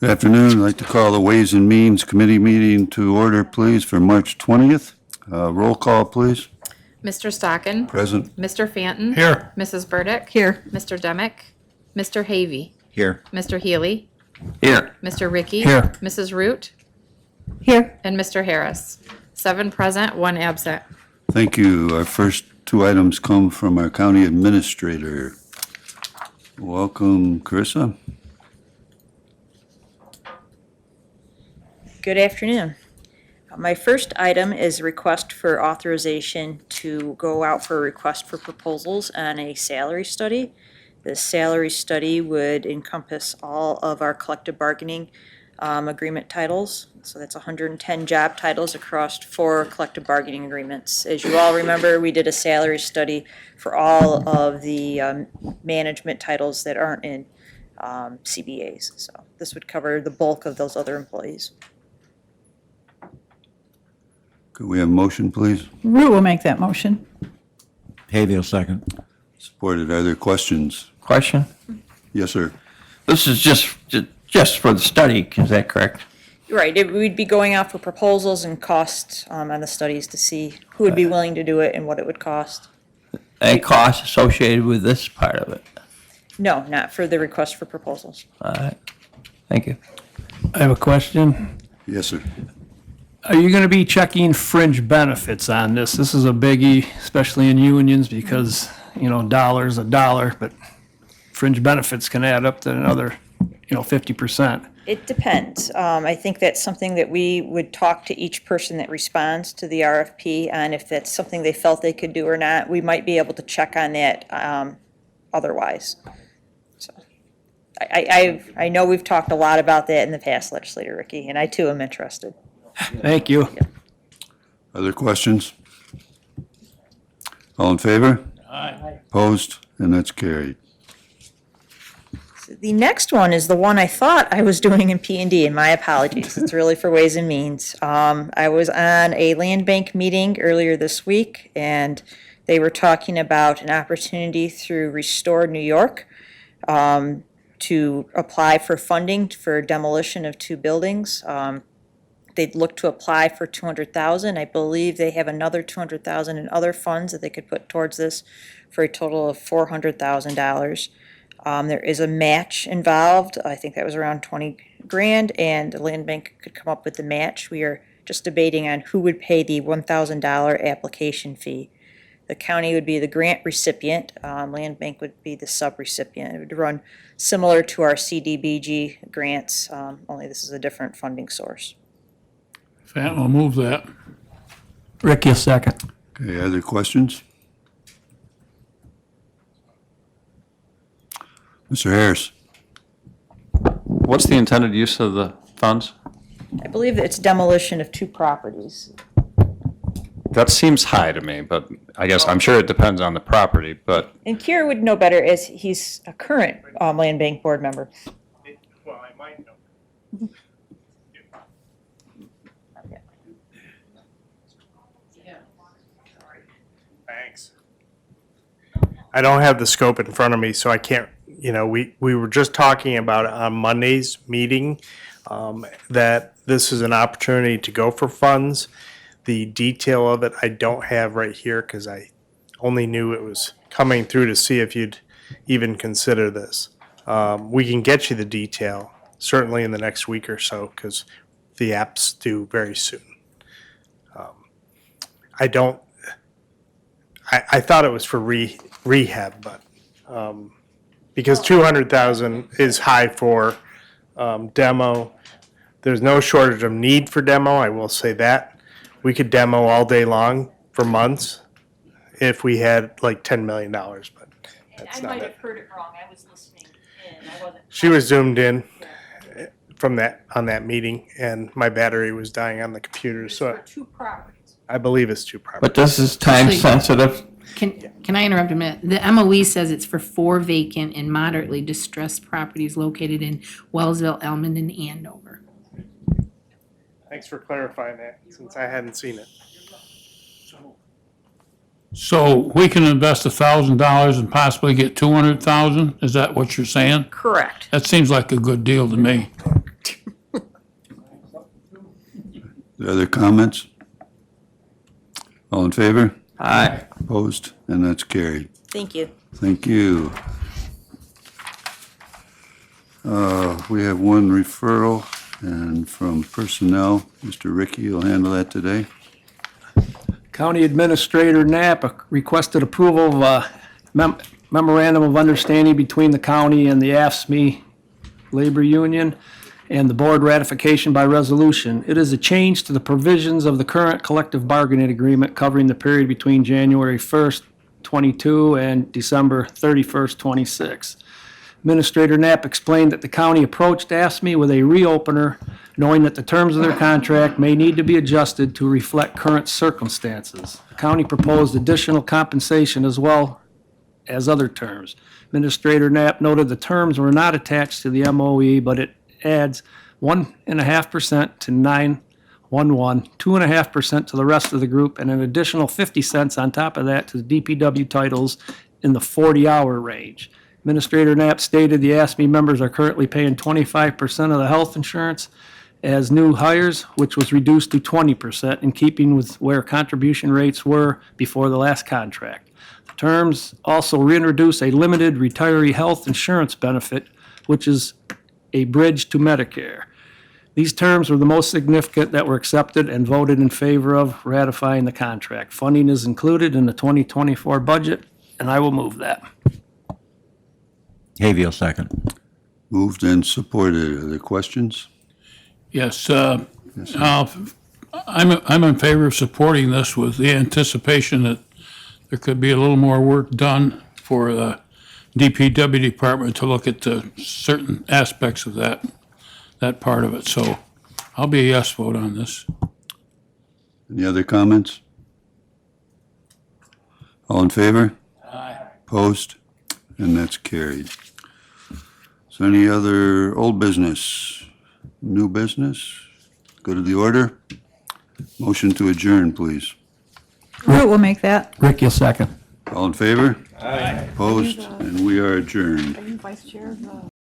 Good afternoon. I'd like to call the Ways and Means Committee meeting to order, please, for March 20th. Roll call, please. Mr. Stockin. Present. Mr. Fanton. Here. Mrs. Burdick. Here. Mr. Demick. Mr. Havey. Here. Mr. Healy. Here. Mr. Ricky. Here. Mrs. Root. Here. And Mr. Harris. 7 present, 1 absent. Thank you. Our first two items come from our county administrator. Welcome, Carissa. Good afternoon. My first item is a request for authorization to go out for a request for proposals on a salary study. The salary study would encompass all of our collective bargaining agreement titles. So that's 110 job titles across 4 collective bargaining agreements. As you all remember, we did a salary study for all of the management titles that aren't in CBAs. So this would cover the bulk of those other employees. Could we have a motion, please? Rue will make that motion. Havey will second. Supported. Are there questions? Question? Yes, sir. This is just for the study, is that correct? Right, we'd be going out for proposals and costs on the studies to see who would be willing to do it and what it would cost. Any cost associated with this part of it? No, not for the request for proposals. All right, thank you. I have a question. Yes, sir. Are you going to be checking fringe benefits on this? This is a biggie, especially in unions, because, dollar's a dollar, but fringe benefits can add up to another, 50%. It depends. I think that's something that we would talk to each person that responds to the RFP on if that's something they felt they could do or not. We might be able to check on that otherwise. So I know we've talked a lot about that in the past, Legislator Ricky, and I too am interested. Thank you. Other questions? All in favor? Aye. Opposed? And that's carried. The next one is the one I thought I was doing in P&D, and my apologies. It's really for Ways and Means. I was on a land bank meeting earlier this week, and they were talking about an opportunity through Restore New York to apply for funding for demolition of 2 buildings. They'd look to apply for $200,000. I believe they have another $200,000 in other funds that they could put towards this for a total of $400,000. There is a match involved. I think that was around 20 grand, and the land bank could come up with the match. We are just debating on who would pay the $1,000 application fee. The county would be the grant recipient. Land bank would be the sub-recipient. It would run similar to our CDBG grants, only this is a different funding source. Fanton will move that. Ricky will second. Okay, other questions? Mr. Harris? What's the intended use of the funds? I believe that it's demolition of 2 properties. That seems high to me, but I guess I'm sure it depends on the property, but And Kira would know better as he's a current land bank board member. Well, I might know. Thanks. I don't have the scope in front of me, so I can't, we were just talking about it on Monday's meeting, that this is an opportunity to go for funds. The detail of it, I don't have right here because I only knew it was coming through to see if you'd even consider this. We can get you the detail, certainly in the next week or so, because the apps due very soon. I thought it was for rehab, but because 200,000 is high for demo, there's no shortage of need for demo, I will say that. We could demo all day long for months if we had like $10 million, but that's not it. heard it wrong. I was listening in. I wasn't. She was zoomed in on that meeting, and my battery was dying on the computer, so 2 properties. I believe it's 2 properties. But this is time sensitive. Can I interrupt a minute? The MOE says it's for 4 vacant and moderately distressed properties located in Wellsville, Elmond, and Andover. Thanks for clarifying that, since I hadn't seen it. So we can invest $1,000 and possibly get 200,000? Is that what you're saying? Correct. That seems like a good deal to me. Other comments? All in favor? Aye. Opposed? And that's carried. Thank you. Thank you. We have one referral, and from personnel, Mr. Ricky will handle that today. County Administrator Knapp requested approval of a memorandum of understanding between the county and the AFSCME Labor Union and the board ratification by resolution. It is a change to the provisions of the current collective bargaining agreement covering the period between January 1st, 22 and December 31st, 26. Administrator Knapp explained that the county approached AFSCME with a reopener, knowing that the terms of their contract may need to be adjusted to reflect current circumstances. The county proposed additional compensation as well as other terms. Administrator Knapp noted the terms were not attached to the MOE, but it adds 1.5% to 911, 2.5% to the rest of the group, and an additional 50 cents on top of that to the DPW titles in the 40-hour range. Administrator Knapp stated the AFSCME members are currently paying 25% of the health insurance as new hires, which was reduced to 20% in keeping with where contribution rates were before the last contract. The terms also reintroduce a limited retiree health insurance benefit, which is a bridge to Medicare. These terms were the most significant that were accepted and voted in favor of ratifying the contract. Funding is included in the 2024 budget, and I will move that. Havey will second. Moved and supported. Are there questions? Yes, I'm in favor of supporting this with the anticipation that there could be a little more work done for the DPW department to look at the certain aspects of that part of it. So I'll be a yes vote on this. Any other comments? All in favor? Aye. Opposed? And that's carried. Is there any other old business, new business? Go to the order. Motion to adjourn, please. Root will make that. Rick, you'll second. All in favor? Aye. Opposed? And we are adjourned. Vice Chair of the